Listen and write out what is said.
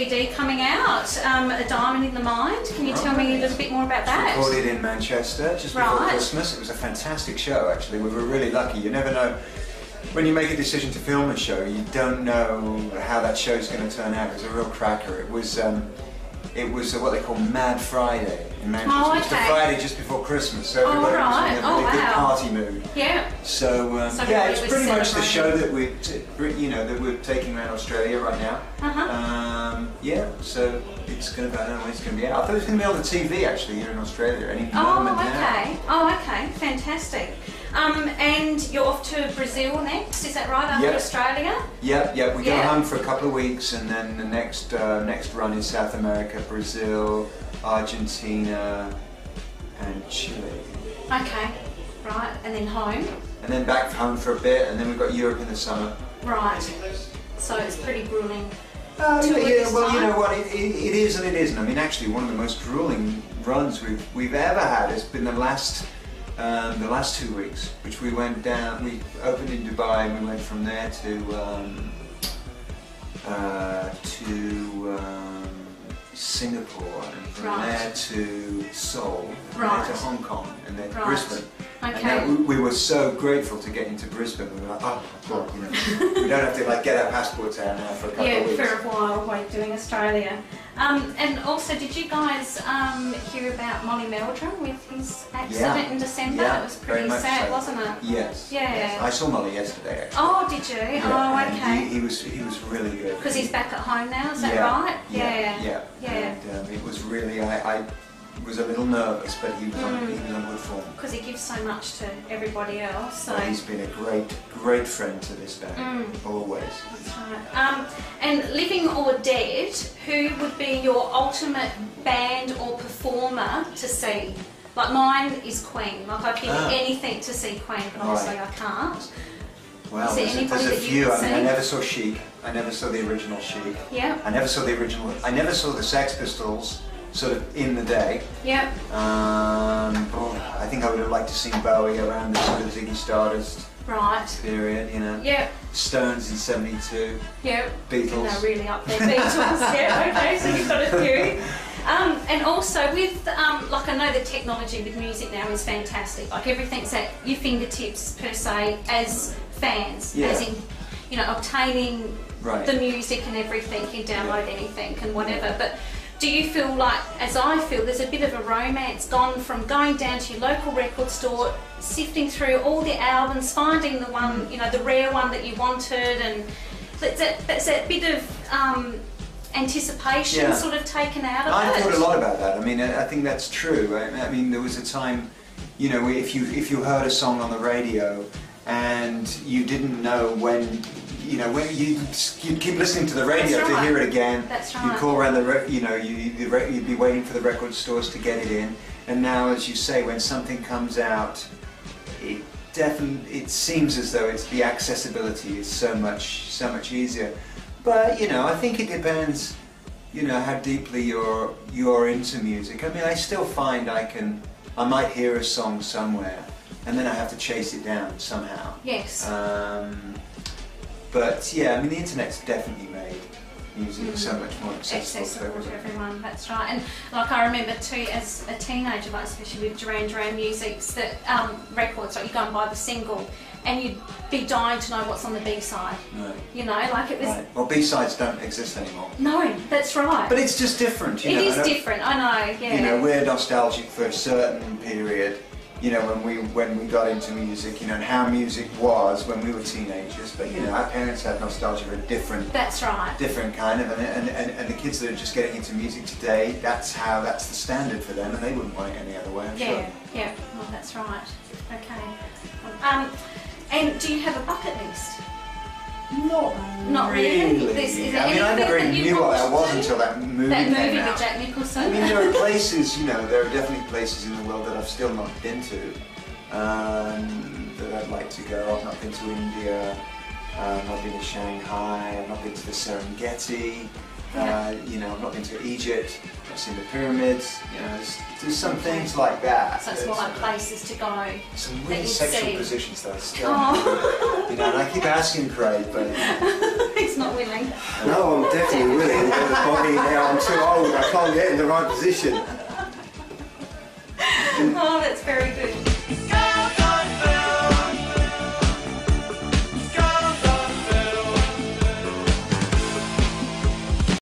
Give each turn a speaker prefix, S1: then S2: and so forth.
S1: DVD coming out, A Diamond in the Mind. Can you tell me a little bit more about that?
S2: Recorded in Manchester just before Christmas. It was a fantastic show, actually. We were really lucky. You never know. When you make a decision to film a show, you don't know how that show's going to turn out. It was a real cracker. It was what they call Mad Friday in Manchester.
S1: Oh, okay.
S2: It was the Friday just before Christmas, so everybody was in a really good party mood.
S1: Yeah.
S2: So yeah, it's pretty much the show that we're taking around Australia right now. Yeah, so it's going to. I don't know when it's going to be out. I thought it was going to be on the TV actually here in Australia any moment now.
S1: Oh, okay, fantastic. And you're off to Brazil next, is that right, after Australia?
S2: Yeah, we go home for a couple of weeks and then the next run is South America, Brazil, Argentina and Chile.
S1: Okay, right, and then home?
S2: And then back home for a bit and then we've got Europe in the summer.
S1: Right, so it's pretty grueling.
S2: Well, you know what, it is and it isn't. I mean, actually one of the most grueling runs we've ever had has been the last 2 weeks, which we went down, we opened in Dubai and we went from there to Singapore and from there to Seoul, and then to Hong Kong and then to Brisbane.
S1: Okay.
S2: And we were so grateful to get into Brisbane. We were like, oh my God, you know, we don't have to like get our passports out now for a couple of weeks.
S1: Yeah, for a while while doing Australia. And also, did you guys hear about Molly Meldrum with his accident in December?
S2: Yeah,
S1: it was pretty sad,
S2: so.
S1: wasn't it?
S2: Yes.
S1: Yeah.
S2: Yes. I saw Molly yesterday actually.
S1: Oh, did you?
S2: Yeah,
S1: oh, okay.
S2: He was really good.
S1: Because he's back at home now, is that right?
S2: Yeah. And it was really, I was a little nervous, but he was on good form.
S1: Because he gives so much to everybody else. So.
S2: Well, he's been a great friend to this band, always.
S1: That's right. And living or dead, who would be your ultimate band or performer to see? Like mine is Queen. Like I'd give anything to see Queen, but obviously I can't.
S2: Well, there's a few. I mean, I never saw Chic. I never saw the original Chic.
S1: Yeah.
S2: I never saw the Sex Pistols. Sort of in the day.
S1: Yep.
S2: I think I would have liked to see Bowie around the sort of Ziggy Stardust period, you know.
S1: Yep.
S2: Stones in '72.
S1: Yep.
S2: Beatles.
S1: No, really up there. Beatles. Yeah. Okay. So you've got a few. And also with like I know the technology with music now is fantastic. Like everything's at your fingertips per se as fans, as in obtaining the music and everything. You can download anything and whatever, but. Do you feel like, as I feel, there's a bit of a romance gone from going down to your local record store, sifting through all the albums, finding the one, the rare one that you wanted, and that's that bit of anticipation sort of taken out of it?
S2: I thought a lot about that. I mean, I think that's true. I mean, there was a time, if you heard a song on the radio and you didn't know when you'd keep listening to the radio to hear it again.
S1: That's right.
S2: You'd call around you'd be waiting for the record stores to get it in. And now, as you say, when something comes out, it seems as though the accessibility is so much easier. But I think it depends, how deeply you're into music. I mean, I still find I might hear a song somewhere, and then I have to chase it down somehow.
S1: Yes.
S2: But yeah, I mean the internet's definitely made music so much more accessible
S1: to everyone. That's right. And like I remember too, as a teenager, like especially with Duran Duran musics, that records, like you go and buy the single, and you'd be dying to know what's on the B-side.
S2: Right.
S1: Like it was.
S2: Right. Well, B-sides don't exist anymore.
S1: No, that's right.
S2: But it's just different.
S1: It is different. I know. Yeah.
S2: We're nostalgic for a certain period. When we got into music, and how music was when we were teenagers. But our parents had nostalgia for a different.
S1: That's right.
S2: Different kind of, and the kids that are just getting into music today, that's the standard for them, and they wouldn't want it any other way. I'm sure.
S1: Yeah. Well, that's right. Okay. And do you have a bucket list? Not really.
S2: I never even knew what that was until that movie came out.
S1: That movie with Jack Nicholson.
S2: I mean, there are places, there are definitely places in the world that I've still not been to that I'd like to go. I've not been to India. I've not been to Shanghai. I've not been to the Serengeti. I've not been to Egypt. I've seen the pyramids. There's some things like that.
S1: So it's more like places to go.
S2: Some really sexual positions that I still and I keep asking Craig, but
S1: he's not willing.
S2: No, I'm definitely willing. But
S3: me now. I'm too old. I can't get in the right position.
S1: Oh, that's very good.